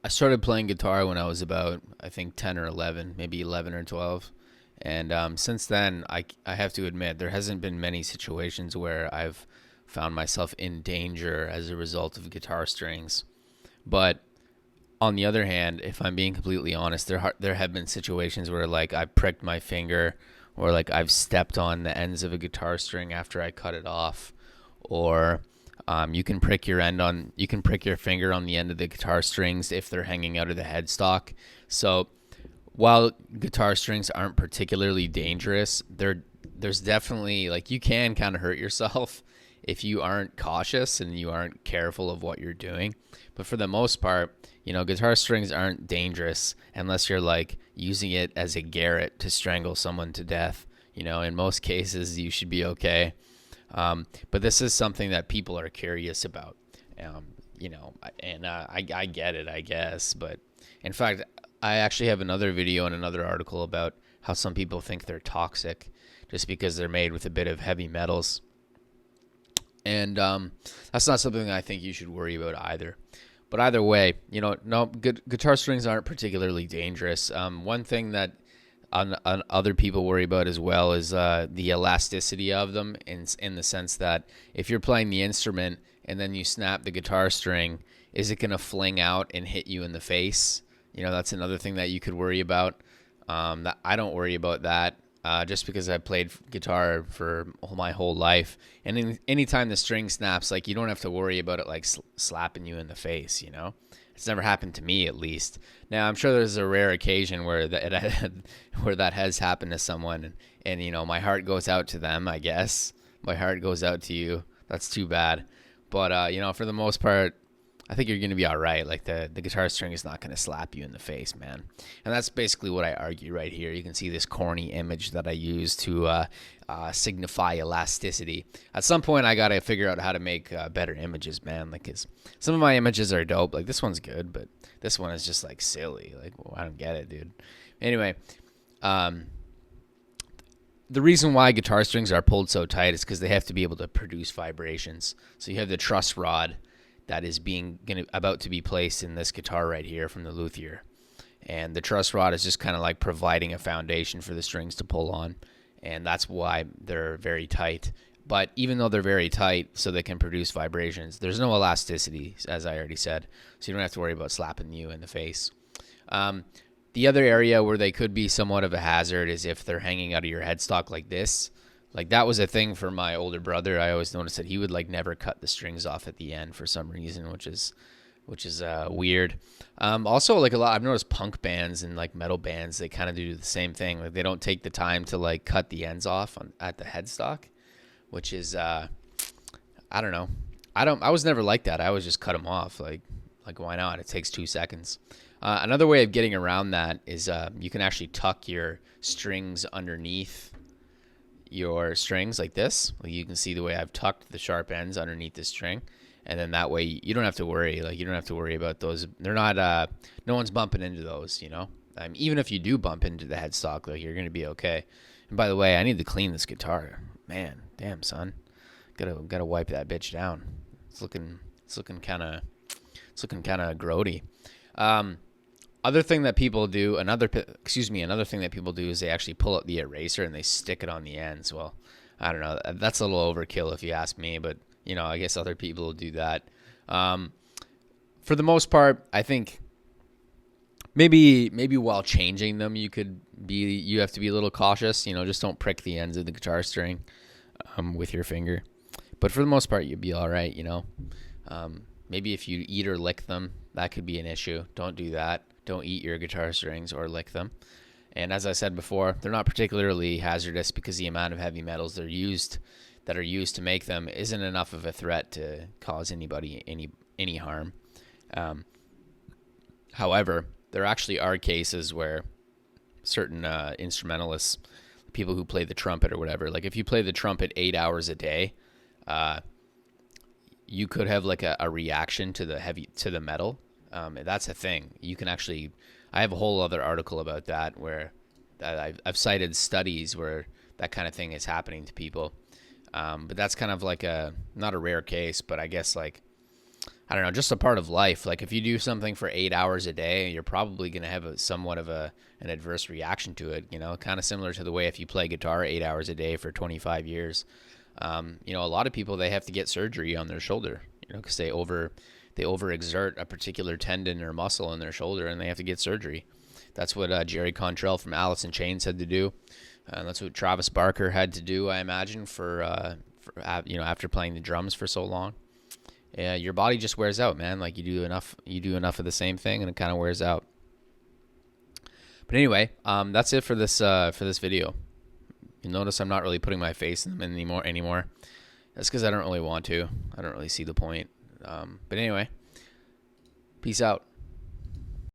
I started playing guitar when I was about, I think, 10 or 11, maybe 11 or 12. And since then, I have to admit, there hasn't been many situations where I've found myself in danger as a result of guitar strings. But on the other hand, if I'm being completely honest, there have been situations where like I pricked my finger, or like I've stepped on the ends of a guitar string after I cut it off, or you can prick your finger on the end of the guitar strings if they're hanging out of the headstock. So while guitar strings aren't particularly dangerous, there's definitely like you can kind of hurt yourself if you aren't cautious and you aren't careful of what you're doing. But for the most part, guitar strings aren't dangerous unless you're like using it as a garrote to strangle someone to death. In most cases, you should be okay. But this is something that people are curious about. Um, and I get it, I guess. But in fact, I actually have another video and another article about how some people think they're toxic just because they're made with a bit of heavy metals. And that's not something I think you should worry about either. But either way, no, guitar strings aren't particularly dangerous. One thing that on other people worry about as well is the elasticity of them, in the sense that if you're playing the instrument and then you snap the guitar string, is it going to fling out and hit you in the face? That's another thing that you could worry about. That I don't worry about that. Just because I played guitar for my whole life, and anytime the string snaps, like you don't have to worry about it like slapping you in the face. It's never happened to me, at least. Now I'm sure there's a rare occasion where where that has happened to someone, and my heart goes out to them. I guess my heart goes out to you. That's too bad, but for the most part, I think you're going to be all right. Like the guitar string is not going to slap you in the face, man. And that's basically what I argue right here. You can see this corny image that I use to signify elasticity. At some point, I got to figure out how to make better images, man. Like, 'cause some of my images are dope. Like, this one's good, but this one is just like silly. Like, well, I don't get it, dude. Anyway, um, the reason why guitar strings are pulled so tight is because they have to be able to produce vibrations. So you have the truss rod that is about to be placed in this guitar right here from the luthier. And the truss rod is just kind of like providing a foundation for the strings to pull on. And that's why they're very tight. But even though they're very tight, so they can produce vibrations, there's no elasticity, as I already said. So you don't have to worry about slapping you in the face. The other area where they could be somewhat of a hazard is if they're hanging out of your headstock like this. Like that was a thing for my older brother. I always noticed that he would like never cut the strings off at the end for some reason, which is weird. Also, like I've noticed punk bands and like metal bands, they kind of do the same thing. Like they don't take the time to like cut the ends off at the headstock, which is I don't know. I was never like that. I always just cut them off. Like why not? It takes 2 seconds. Another way of getting around that is you can actually tuck your strings underneath your strings like this. Like you can see the way I've tucked the sharp ends underneath the string, and then that way you don't have to worry. Like you don't have to worry about those. They're not. No one's bumping into those. Even if you do bump into the headstock, like you're gonna be okay. And by the way, I need to clean this guitar. Man, damn son, gotta wipe that bitch down. It's looking kind of grody. Another thing that people do is they actually pull out the eraser and they stick it on the ends. Well, I don't know. That's a little overkill if you ask me, but I guess other people will do that. For the most part, I think maybe while changing them, you have to be a little cautious. Just don't prick the ends of the guitar string with your finger. But for the most part, you'd be all right. Maybe if you eat or lick them, that could be an issue. Don't do that. Don't eat your guitar strings or lick them. And as I said before, they're not particularly hazardous because the amount of heavy metals that are used to make them isn't enough of a threat to cause anybody any harm. However, there actually are cases where certain instrumentalists, people who play the trumpet or whatever, like if you play the trumpet 8 hours a day, you could have like a reaction to the metal. That's a thing. You can actually. I have a whole other article about that where I've cited studies where that kind of thing is happening to people. But that's kind of like not a rare case, but I guess like I don't know, just a part of life. Like if you do something for 8 hours a day, you're probably going to have somewhat of an adverse reaction to it. You know, kind of similar to the way if you play guitar 8 hours a day for 25 years. You know, a lot of people, they have to get surgery on their shoulder, you know, because they overexert a particular tendon or muscle in their shoulder, and they have to get surgery. That's what Jerry Cantrell from Alice in Chains had to do. That's what Travis Barker had to do, I imagine, you know, after playing the drums for so long. Yeah, your body just wears out, man. Like you do enough of the same thing, and it kind of wears out. But anyway, that's it for this video. You'll notice I'm not really putting my face in them anymore. That's because I don't really want to. I don't really see the point. But anyway, peace out.